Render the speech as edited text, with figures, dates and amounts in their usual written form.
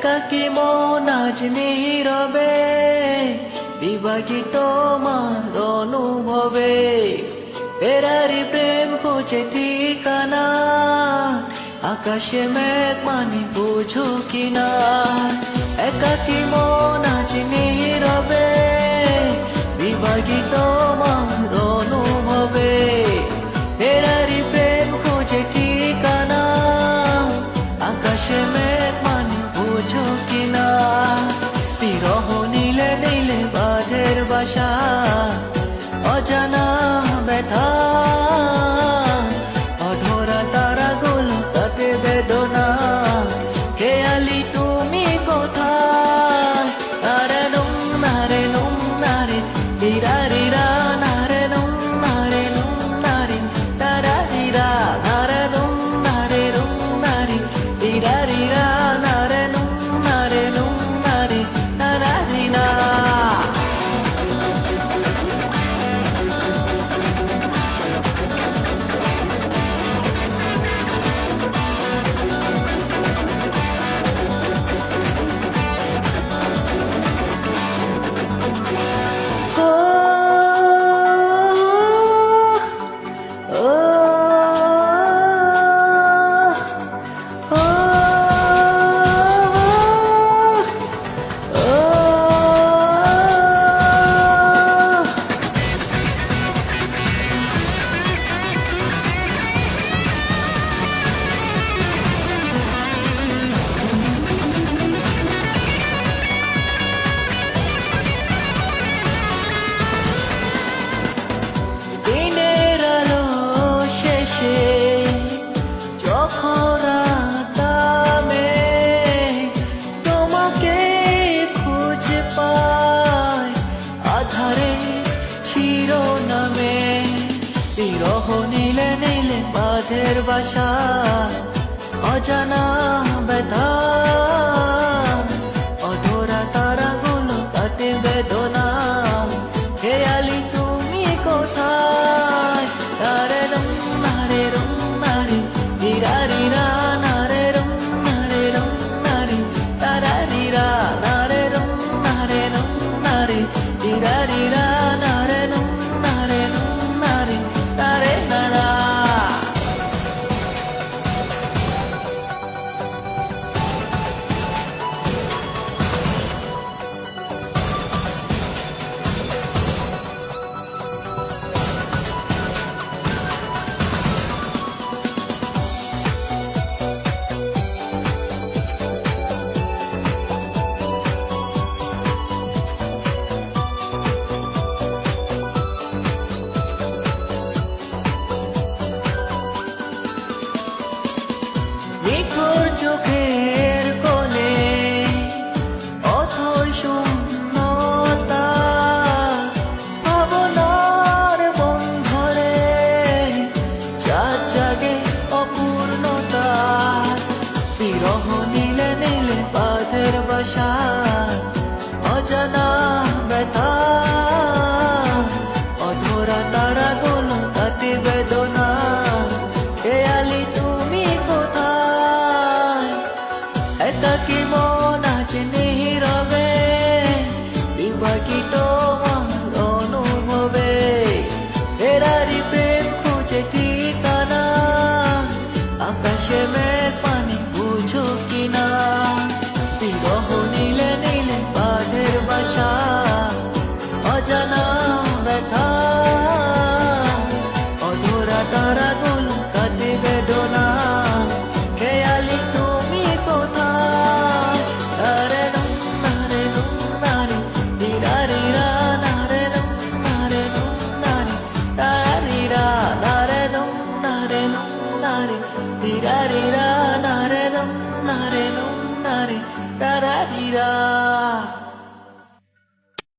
একাকী মন আজ নীরবে বিভাগী তোমার অনুভবে ফেরারি প্রেম খোঁজে ঠিকানা আকাশে মেঘ মানে বুঝো কিনা একাকী মন আজ নীরবে বিভাগী তোমার অনুভবে ফেরারি প্রেম খোঁজে ঠিকানা আকাশে মেঘ মানে বুঝো কিনা বিরহ নীলে নীলে বাঁধের বাসা অজানা ব্যথা অধরা তারাগুলো তাতে বেদনা খেয়ালি তুমি কোথায় নারে নুম নারে দিরারিরা নারে নুম নারে তারারিরা নারে নুম নারে দিরারিরা নারে নুম নারে তারারিরা যখন রাতামে তোমাকে খুঁজে পাই আধারে শিরোনামে বিরহ নীলে নীলে বাঁধের বাসা অজানা ব্যথা অধরা তারাগুলো কাটে বেদনা খেয়ালি তুমি কোথায় তারে নারে দিরারিরা নারে তারারিরা নারে দিরারিরা নারে তারে নারা চোখের কোণে অথই শূন্যতা ভাবনার বন্ধরে জাগে অপূর্ণতা বিরহ নীলে নীলে বাঁধের বাসা অজানা ব্যথা অধরা তারাগুলো তাতে বেদনা খেয়ালি তুমি কোথায় একাকী মন আজ নীরবে বিভাগী তোমার অনুভবে ফেরারি প্রেম খুঁজে ঠিকানা আকাশে মেঘ পানি বুঝো কিনা বিরহ নীলে নীলে বাঁধের বাসা অজানা ব্যথা অধরা তারাগুলো কাটে বেদনা খেয়ালি তুমি কোথায় নারে দিরারিরা নারে তারারিরা নারে দিরারিরা নারে তারারিরা